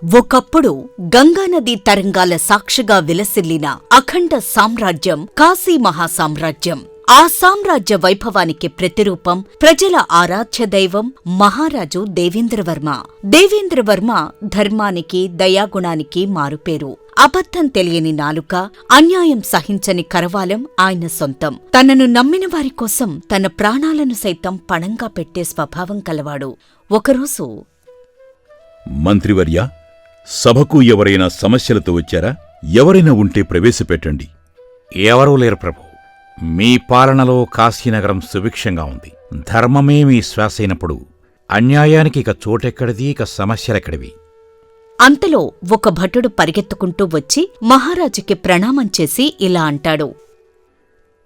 ఒకప్పుడు గంగానదీ తరంగాల సాక్షిగా విలసిల్లిన అఖండ సామ్రాజ్యం కాశీ మహాసామ్రాజ్యం. ఆ సామ్రాజ్య వైభవానికి ప్రతిరూపం ప్రజల ఆరాధ్య దైవం మహారాజు దేవేంద్రవర్మ. దేవేంద్రవర్మ ధర్మానికి, దయాగుణానికి మారుపేరు. అబద్ధం తెలియని నాలుక, అన్యాయం సహించని కరవాలం ఆయన సొంతం. తనను నమ్మిన వారి కోసం తన ప్రాణాలను సైతం పణంగా పెట్టే స్వభావం కలవాడు. ఒకరోజు, మంత్రివర్య, సభకు ఎవరైనా సమస్యలతో వచ్చారా? ఎవరైనా ఉంటే ప్రవేశపెట్టండి. ఎవరూ లేరు ప్రభు. మీ పాలనలో కాశీనగరం సుభిక్షంగా ఉంది. ధర్మమే మీ శ్వాస అయినప్పుడు అన్యాయానికి ఇక చోటెక్కడిది, ఇక సమస్యలెక్కడివి? అంతలో ఒక భటుడు పరిగెత్తుకుంటూ వచ్చి మహారాజుకి ప్రణామం చేసి ఇలా అంటాడు.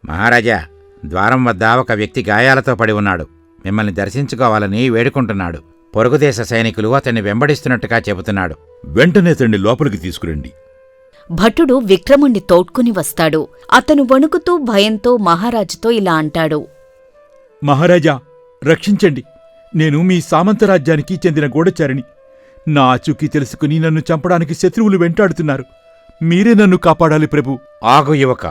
మహారాజా, ద్వారం వద్ద ఒక వ్యక్తి గాయాలతో పడి ఉన్నాడు. మిమ్మల్ని దర్శించుకోవాలని వేడుకుంటున్నాడు. పొరుగుదేశ సైనికులు అతన్ని వెంబడిస్తున్నట్టుగా చెబుతున్నాడు. వెంటనే అతన్ని లోపలికి తీసుకురండి. భటుడు విక్రముణ్ణి తోడ్కుని వస్తాడు. అతను వణుకుతూ భయంతో మహారాజుతో ఇలా అంటాడు. మహారాజా, రక్షించండి. నేను మీ సామంతరాజ్యానికి చెందిన గూఢచారిని. నా ఆచూకీ తెలుసుకుని నన్ను చంపడానికి శత్రువులు వెంటాడుతున్నారు. మీరే నన్ను కాపాడాలి ప్రభు. ఆగు యువక,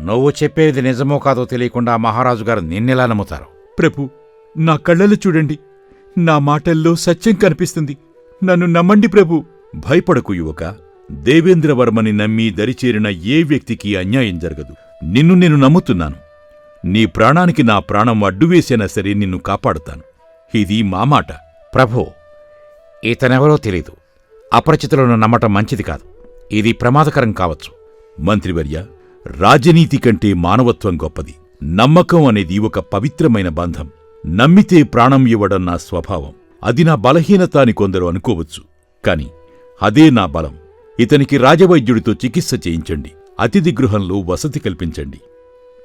నువ్వు చెప్పేది నిజమో కాదో తెలియకుండా మహారాజుగారు నిన్నెలా నమ్ముతారు? ప్రభు, నా కళ్ళలు చూడండి. నా మాటల్లో సత్యం కనిపిస్తుంది. నన్ను నమ్మండి ప్రభు. భయపడకు యువక. దేవేంద్రవర్మని నమ్మి దరిచేరిన ఏ వ్యక్తికి అన్యాయం జరగదు. నిన్ను నేను నమ్ముతున్నాను. నీ ప్రాణానికి నా ప్రాణం అడ్డువేసైనా సరే నిన్ను కాపాడుతాను. ఇది మా మాట. ప్రభు, ఇతనెవరో తెలీదు. అపరిచితులను నమ్మటం మంచిది కాదు. ఇది ప్రమాదకరం కావచ్చు. మంత్రివర్య, రాజనీతి కంటే మానవత్వం గొప్పది. నమ్మకం అనేది ఒక పవిత్రమైన బంధం. నమ్మితే ప్రాణం ఇవ్వడం నా స్వభావం. అది నా బలహీనత అని కొందరు అనుకోవచ్చు. కాని అదే నా బలం. ఇతనికి రాజవైద్యుడితో చికిత్స చేయించండి. అతిథి గృహంలో వసతి కల్పించండి.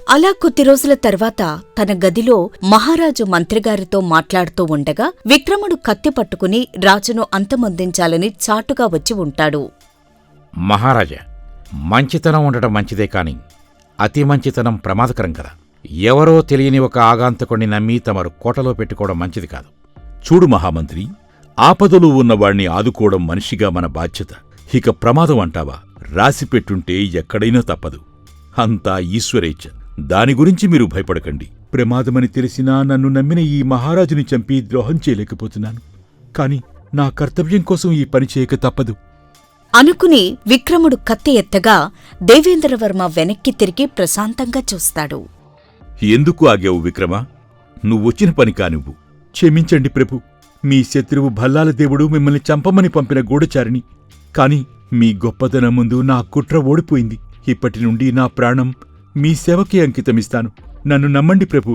అలా కొద్ది రోజుల తర్వాత తన గదిలో మహారాజు మంత్రిగారితో మాట్లాడుతూ ఉండగా విక్రముడు కత్తి పట్టుకుని రాజును అంతమొందించాలని చాటుగా వచ్చి ఉంటాడు. మహారాజా, మంచితనం ఉండటం మంచిదే కాని అతి మంచితనం ప్రమాదకరం కదా. ఎవరో తెలియని ఒక ఆగాంతకుణ్ణి నమ్మి తమరు కోటలో పెట్టుకోవడం మంచిది కాదు. చూడు మహామంత్రి, ఆపదలో ఉన్నవాణ్ణి ఆదుకోవడం మనిషిగా మన బాధ్యత. ఇక ప్రమాదం అంటావా? రాసిపెట్టుంటే ఎక్కడైనా తప్పదు. అంతా ఈశ్వరేచ్ఛ. దాని గురించి మీరు భయపడకండి. ప్రమాదమని తెలిసినా నన్ను నమ్మిన ఈ మహారాజుని చంపి ద్రోహం చేయలేకపోతున్నాను. కాని నా కర్తవ్యం కోసం ఈ పని చేయక తప్పదు అనుకుని విక్రముడు కత్తి ఎత్తగా దేవేంద్రవర్మ వెనక్కి తిరిగి ప్రశాంతంగా చూస్తాడు. ఎందుకు ఆగావు విక్రమా? నువ్వొచ్చిన పని కానివ్వు. క్షమించండి ప్రభు. మీ శత్రువు భల్లాల దేవుడు మిమ్మల్ని చంపమని పంపిన గూఢచారిని. కాని మీ గొప్పతనం ముందు నా కుట్ర ఓడిపోయింది. ఇప్పటి నుండి నా ప్రాణం మీ సేవకే అంకితమిస్తాను. నన్ను నమ్మండి ప్రభు.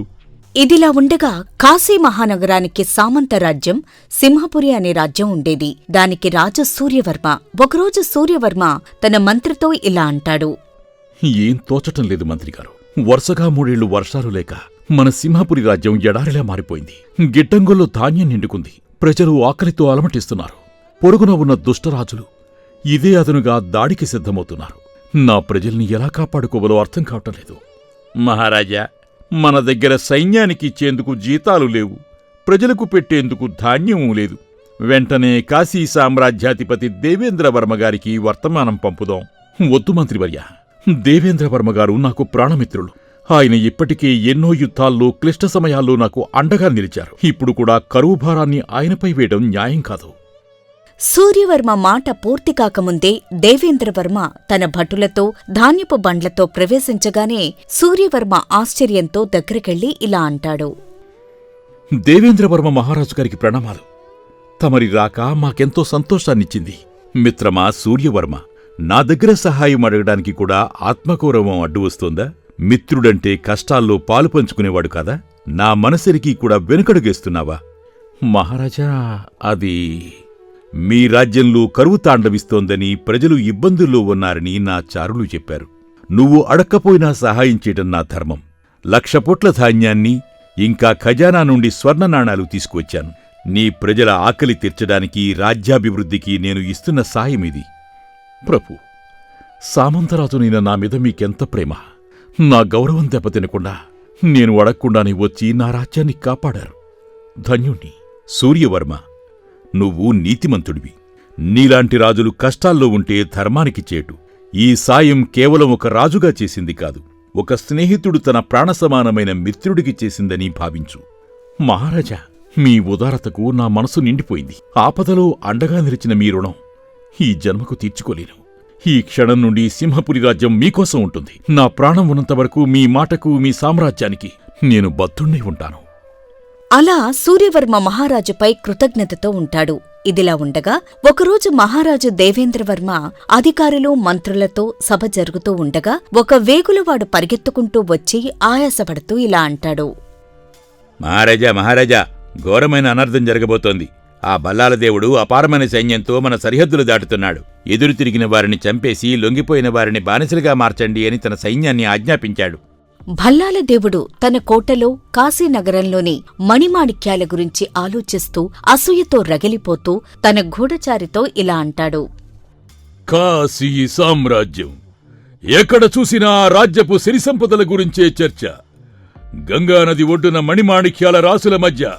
ఇదిలా ఉండగా కాశీ మహానగరానికి సామంతరాజ్యం సింహపురి అనే రాజ్యం ఉండేది. దానికి రాజు సూర్యవర్మ. ఒకరోజు సూర్యవర్మ తన మంత్రితో ఇలా అంటాడు. ఏం తోచటం లేదు మంత్రిగారు. వరుసగా 3 ఏళ్లు వర్షాలు లేక మన సింహపురి రాజ్యం ఎడారిలా మారిపోయింది. గిడ్డంగుల్లో ధాన్యం నిండుకుంది. ప్రజలు ఆకలితో అలమటిస్తున్నారు. పొరుగున ఉన్న దుష్టరాజులు ఇదే అదనుగా దాడికి సిద్ధమవుతున్నారు. నా ప్రజల్ని ఎలా కాపాడుకోవాలో అర్థం కావటం లేదు. మహారాజా, మన దగ్గర సైన్యానికి ఇచ్చేందుకు జీతాలు లేవు. ప్రజలకు పెట్టేందుకు ధాన్యమూ లేదు. వెంటనే కాశీ సామ్రాజ్యాధిపతి దేవేంద్రవర్మగారికి వర్తమానం పంపుదాం. వద్దు మంత్రివర్య. దేవేంద్రవర్మగారు నాకు ప్రాణమిత్రులు. ఆయన ఇప్పటికే ఎన్నో యుద్ధాల్లో క్లిష్ట సమయాల్లో నాకు అండగా నిలిచారు. ఇప్పుడు కూడా కరువు భారాన్ని ఆయనపై వేయడం న్యాయం కాదు. సూర్యవర్మ మాట పూర్తి కాకముందే దేవేంద్రవర్మ తన భటులతో ధాన్యపు బండ్లతో ప్రవేశించగానే సూర్యవర్మ ఆశ్చర్యంతో దగ్గరికెళ్లి ఇలా అంటాడు. దేవేంద్రవర్మ మహారాజుగారికి ప్రణామాలు. తమరి రాక మాకెంతో సంతోషాన్నిచ్చింది. మిత్రమా సూర్యవర్మ, నా దగ్గర సహాయం అడగడానికి కూడా ఆత్మగౌరవం అడ్డు వస్తోందా? మిత్రుడంటే కష్టాల్లో పాలు పంచుకునేవాడు కాదా? నా మనసరికి కూడా వెనుకడుగేస్తున్నావా? మహారాజా, అది మీ రాజ్యంలో కరువు తాండవిస్తోందని, ప్రజలు ఇబ్బందుల్లో ఉన్నారని నా చారులు చెప్పారు. నువ్వు అడక్కపోయినా సహాయం చేయడం నా ధర్మం. 1,00,000 పొట్ల ధాన్యాన్ని ఇంకా ఖజానా నుండి స్వర్ణ నాణాలు తీసుకువచ్చాను. నీ ప్రజల ఆకలి తీర్చడానికి, రాజ్యాభివృద్ధికి నేను ఇస్తున్న సాయమిది. ప్రభు, సామంతరాజునైన నా మీద మీకెంత ప్రేమ! నా గౌరవం దెబ్బతినకుండా నేను అడగకుండానే వచ్చి నా రాజ్యాన్ని కాపాడారు. ధన్యుణ్ణి. సూర్యవర్మ, నువ్వు నీతిమంతుడివి. నీలాంటి రాజులు కష్టాల్లో ఉంటే ధర్మానికి చేటు. ఈ సాయం కేవలం ఒక రాజుగా చేసింది కాదు, ఒక స్నేహితుడు తన ప్రాణసమానమైన మిత్రుడికి చేసిందని భావించు. మహారాజా, మీ ఉదారతకు నా మనసు నిండిపోయింది. ఆపదలో అండగా నిలిచిన మీ రుణం ఈ జన్మకు తీర్చుకోలేను. ఈ క్షణం నుండి సింహపురి రాజ్యం మీకోసం ఉంటుంది. నా ప్రాణం ఉన్నంతవరకు మీ మాటకు, మీ సామ్రాజ్యానికి నేను బద్ధుణ్ణి ఉంటాను. అలా సూర్యవర్మ మహారాజుపై కృతజ్ఞతతో ఉంటాడు. ఇదిలా ఉండగా ఒకరోజు మహారాజు దేవేంద్రవర్మ అధికారులు, మంత్రులతో సభ జరుగుతూ ఉండగా ఒక వేగులవాడు పరిగెత్తుకుంటూ వచ్చి ఆయాసపడుతూ ఇలా అంటాడు. మహారాజా, ఘోరమైన అనర్థం జరగబోతోంది. ఆ బల్లాల దేవుడు అపారమైన సైన్యంతో మన సరిహద్దులు దాటుతున్నాడు. ఎదురు తిరిగిన వారిని చంపేసి లొంగిపోయిన వారిని బానిసలుగా మార్చండి అని తన సైన్యాన్ని ఆజ్ఞాపించాడు. భల్లాల దేవుడు తన కోటలో కాశీనగరంలోని మణిమాణిక్యాల గురించి ఆలోచిస్తూ అసూయతో రగిలిపోతూ తన గూఢచారితో ఇలా అంటాడు. కాశీ సామ్రాజ్యం ఎక్కడ చూసినా రాజ్యపు సిరి సంపదల గురించే చర్చ. గంగానది ఒడ్డున మణిమాణిక్యాల రాసుల మధ్య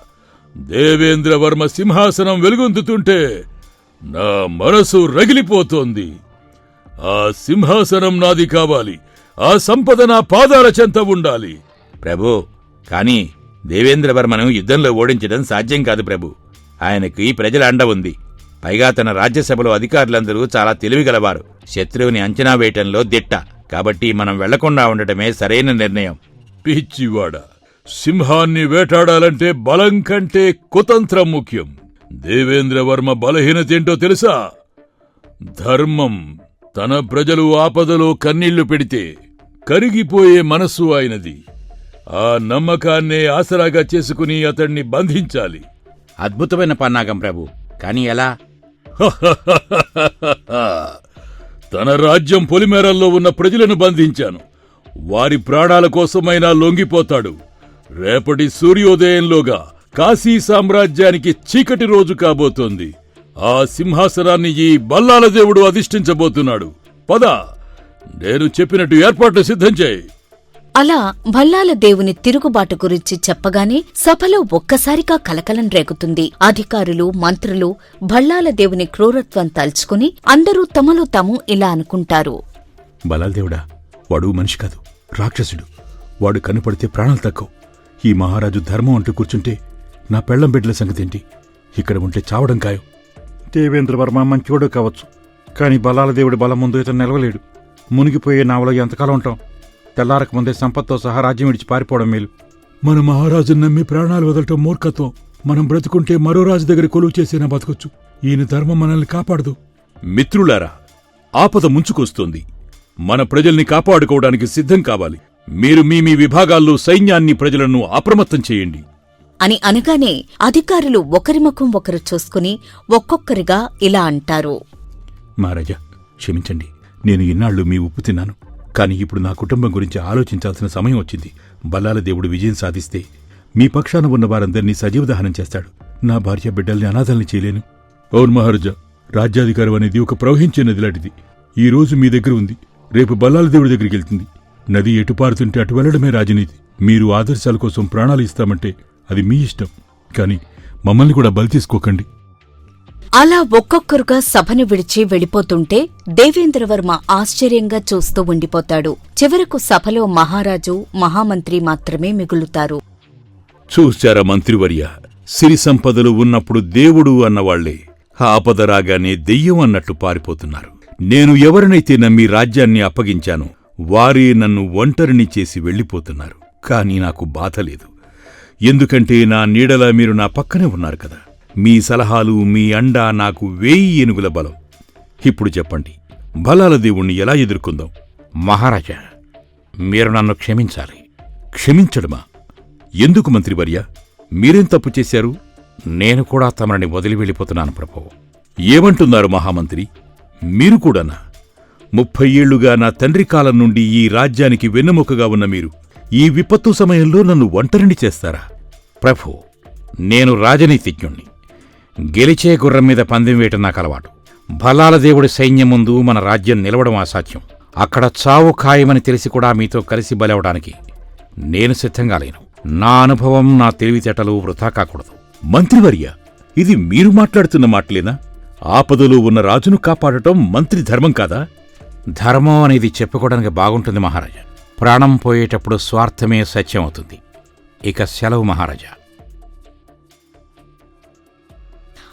దేవేంద్రవర్మ సింహాసనం వెలుగొందుతుంటే నా మనసు రగిలిపోతోంది. ఆ సింహాసనం నాది కావాలి. ఆ సంపద నా పాదాల చెంత ఉండాలి. ప్రభూ, కాని దేవేంద్రవర్మను యుద్ధంలో ఓడించడం సాధ్యం కాదు ప్రభు. ఆయనకి ప్రజల అండ ఉంది. పైగా తన రాజ్యసభలో అధికారులందరూ చాలా తెలివిగలవారు. శత్రువుని అంచనా వేయటంలో దిట్ట. కాబట్టి మనం వెళ్లకుండా ఉండటమే సరైన నిర్ణయం. పిచ్చివాడా, సింహాన్ని వేటాడాలంటే బలం కంటే కుతంత్రం ముఖ్యం. దేవేంద్రవర్మ బలహీనతేంటో తెలుసా? ధర్మం. తన ప్రజలు ఆపదలో కన్నీళ్లు పెడితే కరిగిపోయే మనస్సు ఆయనది. ఆ నమ్మకాన్నే ఆసరాగా చేసుకుని అతణ్ణి బంధించాలి. అద్భుతమైన పన్నాగం ప్రభు. కాని ఎలా? తన రాజ్యం పొలిమేరల్లో ఉన్న ప్రజలను బంధించాను. వారి ప్రాణాల కోసమైనా లొంగిపోతాడు. రేపటి సూర్యోదయంలోగా కాశీ సామ్రాజ్యానికి చీకటి రోజు కాబోతోంది. ఆ సింహాసనాన్ని ఈ బల్లాల దేవుడు అధిష్ఠించబోతున్నాడు. పద, నేను చెప్పినట్టు ఏర్పాట్లు సిద్ధం చేయి. అలా భల్లాల దేవుని తిరుగుబాటు గురించి చెప్పగానే సభలో ఒక్కసారిగా కలకలం రేగుతుంది. అధికారులు, మంత్రులు భల్లాల దేవుని క్రూరత్వం తలుచుకుని అందరూ తమలో తాము ఇలా అనుకుంటారు. బల్లాల దేవుడా, వాడు మనిషి కాదు, రాక్షసుడు. వాడు కనుపడితే ప్రాణాలు తక్కువ. ఈ మహారాజు ధర్మం అంటూ కూర్చుంటే నా పెళ్లం బిడ్డల సంగతేంటి? ఇక్కడ ఉంటే చావడం ఖాయం. దేవేంద్రవర్మ మంచివాడు కావచ్చు, కాని బల్లాల దేవుడి బలం ముందు ఇతను నిలవలేడు. మునిగిపోయే నావలో ఎంతకాలం ఉంటాం? తెల్లారక ముందే సంపత్తో సహా రాజ్యం విడిచి పారిపోవడం మేలు. మన మహారాజును నమ్మి ప్రాణాలు వదలటం మూర్ఖత్వం. మనం బ్రతుకుంటే మరో రాజు దగ్గర కొలువు చేసేనా బతకొచ్చు. ఈయన ధర్మం మనల్ని కాపాడదు. మిత్రులారా, ఆపద ముంచుకొస్తోంది. మన ప్రజల్ని కాపాడుకోవడానికి సిద్ధం కావాలి. మీరు మీ విభాగాల్లో సైన్యాన్ని, ప్రజలను అప్రమత్తం చేయండి అని అనగానే అధికారులు ఒకరి ముఖం ఒకరు చూసుకుని ఒక్కొక్కరిగా ఇలా అంటారు. మహారాజా, క్షమించండి. నేను ఇన్నాళ్లు మీ ఉప్పు తిన్నాను. కాని ఇప్పుడు నా కుటుంబం గురించి ఆలోచించాల్సిన సమయం వచ్చింది. బల్లాల దేవుడు విజయం సాధిస్తే మీ పక్షాన ఉన్న వారందరినీ సజీవదహనం చేస్తాడు. నా భార్య బిడ్డల్ని అనాథల్ని చేయలేను. అవును మహారాజా, రాజ్యాధికారం అనేది ఒక ప్రవహించే నది లాంటిది. ఈ రోజు మీ దగ్గర ఉంది, రేపు బల్లాల దేవుడి దగ్గరికి వెళ్తుంది. నది ఎటు పారుతుంటే అటు వెళ్లడమే రాజనీతి. మీరు ఆదర్శాల కోసం ప్రాణాలు ఇస్తామంటే అది మీ ఇష్టం, కాని మమ్మల్ని కూడా బలి తీసుకోకండి. అలా ఒక్కొక్కరుగా సభను విడిచి వెళ్ళిపోతుంటే దేవేంద్రవర్మ ఆశ్చర్యంగా చూస్తూ ఉండిపోతాడు. చివరకు సభలో మహారాజు, మహామంత్రి మాత్రమే మిగులుతారు. చూశారా మంత్రివర్య, సిరి సంపదలు ఉన్నప్పుడు దేవుడు అన్నవాళ్లే ఆపద రాగానే దెయ్యం అన్నట్టు పారిపోతున్నారు. నేను ఎవరినైతే నమ్మి రాజ్యాన్ని అప్పగించానో వారే నన్ను ఒంటరిని చేసి వెళ్ళిపోతున్నారు. కాని నాకు బాధ లేదు. ఎందుకంటే నా నీడలా మీరు నా పక్కనే ఉన్నారు కదా. మీ సలహాలు, మీ అండ నాకు 1000 ఏనుగుల బలం. ఇప్పుడు చెప్పండి, బల్లాల దేవుణ్ణి ఎలా ఎదుర్కొందాం? మహారాజా, మీరు నన్ను క్షమించాలి. క్షమించడమా? ఎందుకు మంత్రివర్య? మీరేం తప్పు చేశారు? నేను కూడా తమని వదిలి వెళ్ళిపోతున్నాను ప్రభు. ఏమంటున్నారు మహామంత్రి? మీరు కూడానా? 30 ఏళ్లుగా నా తండ్రి కాలం నుండి ఈ రాజ్యానికి వెన్నెముకగా ఉన్న మీరు ఈ విపత్తు సమయంలో నన్ను ఒంటరిని చేస్తారా? ప్రభు, నేను రాజనీతిజ్ఞుణ్ణి. గెలిచే గుర్రం మీద పందెం వేయటం నాకు అలవాటు. బల్లాల దేవుడి సైన్యం ముందు మన రాజ్యం నిలవడం అసాధ్యం. అక్కడ చావు ఖాయమని తెలిసి కూడా మీతో కలిసి బలవడానికి నేను సిద్ధంగా లేను. నా అనుభవం, నా తెలివితేటలు వృథా కాకూడదు. మంత్రివర్య, ఇది మీరు మాట్లాడుతున్న మాటలేనా? ఆపదలో ఉన్న రాజును కాపాడటం మంత్రి ధర్మం కాదా? ధర్మం అనేది చెప్పుకోవడానికి బాగుంటుంది మహారాజా. ప్రాణం పోయేటప్పుడు స్వార్థమే సత్యం అవుతుంది. ఇక సెలవు మహారాజా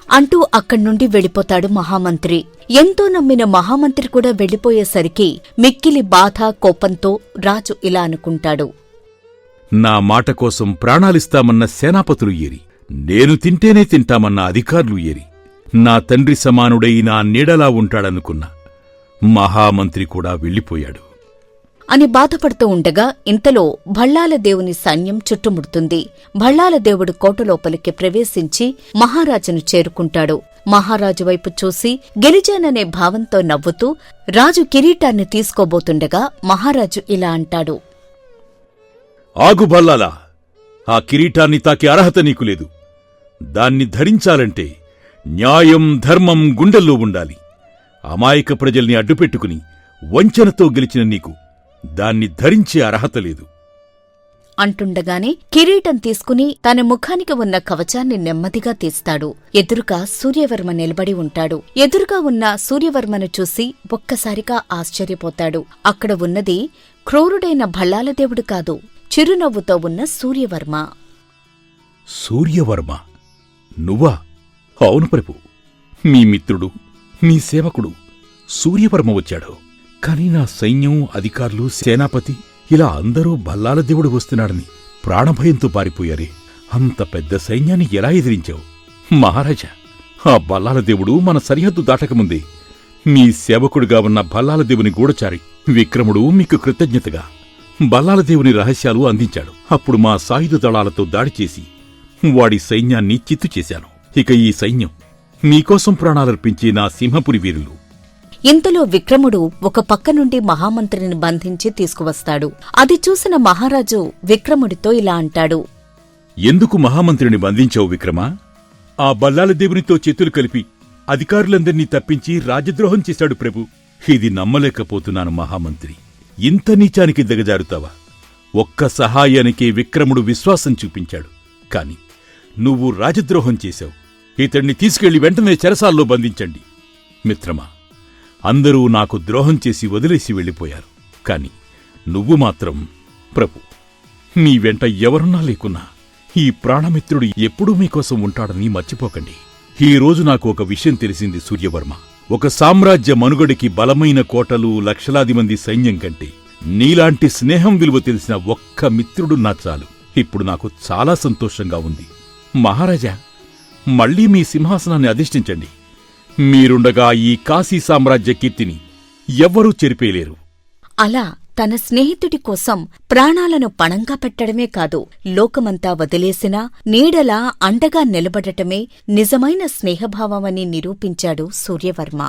అంటూ అక్కడ్నుండి వెళ్ళిపోతాడు మహామంత్రి. ఎంతో నమ్మిన మహామంత్రి కూడా వెళ్ళిపోయేసరికి మిక్కిలి బాధ, కోపంతో రాజు ఇలా అనుకుంటాడు. నా మాట కోసం ప్రాణాలిస్తామన్న సేనాపతులు ఏరి, నేను తింటేనే తింటామన్న అధికారులు ఏరి, నా తండ్రి సమానుడై నా నీడలా ఉంటాడనుకున్న మహామంత్రి కూడా వెళ్ళిపోయాడు అని బాధపడుతూ ఉండగా ఇంతలో భళ్ళాల దేవుని సైన్యం చుట్టుముడుతుంది. భళ్ళాల దేవుడు కోటలోపలికి ప్రవేశించి మహారాజును చేరుకుంటాడు. మహారాజు వైపు చూసి గెలిచాననే భావంతో నవ్వుతూ రాజు కిరీటాన్ని తీసుకోబోతుండగా మహారాజు ఇలా అంటాడు. ఆగు భల్లాలా, ఆ కిరీటాన్ని తాకే అర్హత నీకు లేదు. దాన్ని ధరించాలంటే న్యాయం, ధర్మం గుండెల్లో ఉండాలి. అమాయక ప్రజల్ని అడ్డుపెట్టుకుని వంచనతో గెలిచిన నీకు దాన్ని ధరించే అర్హత లేదు అంటుండగానే కిరీటం తీసుకుని తన ముఖానికి ఉన్న కవచాన్ని నెమ్మదిగా తీస్తాడు. ఎదురుగా సూర్యవర్మ నిలబడి ఉంటాడు. ఎదురుగా ఉన్న సూర్యవర్మను చూసి ఒక్కసారిగా ఆశ్చర్యపోతాడు. అక్కడ ఉన్నది క్రూరుడైన భళ్ళాలదేవుడు కాదు, చిరునవ్వుతో ఉన్న సూర్యవర్మ. సూర్యవర్మ నువ్వా? అవును ప్రభు, మీ మిత్రుడు, మీ సేవకుడు సూర్యవర్మ వచ్చాడు. కాని నా సైన్యం, అధికారులు, సేనాపతి ఇలా అందరూ భల్లాల దేవుడు వస్తున్నాడని ప్రాణభయంతో పారిపోయారే. అంత పెద్ద సైన్యాన్ని ఎలా ఎదిరించావు? మహారాజా, ఆ బల్లాల దేవుడు మన సరిహద్దు దాటకముందే మీ సేవకుడిగా ఉన్న భల్లాల దేవుని గూఢచారి విక్రముడు మీకు కృతజ్ఞతగా బల్లాల దేవుని రహస్యాలు అందించాడు. అప్పుడు మా సాయుధ దళాలతో దాడి చేసి వాడి సైన్యాన్ని చిత్తు చేశాను. ఇక ఈ సైన్యం మీకోసం ప్రాణాలర్పించే నా సింహపురి వీరులు. ఇంతలో విక్రముడు ఒక పక్క నుండి మహామంత్రిని బంధించి తీసుకువస్తాడు. అది చూసిన మహారాజు విక్రముడితో ఇలా అంటాడు. ఎందుకు మహామంత్రిని బంధించావు విక్రమా? ఆ బల్లాల దేవునితో చేతులు కలిపి అధికారులందర్నీ తప్పించి రాజద్రోహం చేశాడు ప్రభు. ఇది నమ్మలేకపోతున్నాను మహామంత్రి. ఇంత నీచానికి దిగజారుతావా? ఒక్క సహాయానికే విక్రముడు విశ్వాసం చూపించాడు. కాని నువ్వు రాజద్రోహం చేశావు. ఇతణ్ణి తీసుకెళ్లి వెంటనే చెరసాల్లో బంధించండి. మిత్రమా, అందరూ నాకు ద్రోహం చేసి వదిలేసి వెళ్ళిపోయారు. కాని నువ్వు మాత్రం ప్రభు, మీ వెంట ఎవరున్నా లేకున్నా ఈ ప్రాణమిత్రుడు ఎప్పుడూ మీకోసం ఉంటాడని మర్చిపోకండి. ఈ రోజు నాకు ఒక విషయం తెలిసింది సూర్యవర్మ. ఒక సామ్రాజ్య మనుగడికి బలమైన కోటలు, లక్షలాది మంది సైన్యం కంటే నీలాంటి స్నేహం విలువ తెలిసిన ఒక్క మిత్రుడు నా చాలు. ఇప్పుడు నాకు చాలా సంతోషంగా ఉంది. మహారాజా, మళ్లీ మీ సింహాసనాన్ని అధిష్ఠించండి. మీరుండగా ఈ కాశీ సామ్రాజ్య కీర్తిని ఎవ్వరూ చెరిపేయలేరు. అలా తన స్నేహితుడి కోసం ప్రాణాలను పణంగా పెట్టడమే కాదు, లోకమంతా వదిలేసినా నీడలా అండగా నిలబడటమే నిజమైన స్నేహభావమని నిరూపించాడు సూర్యవర్మ.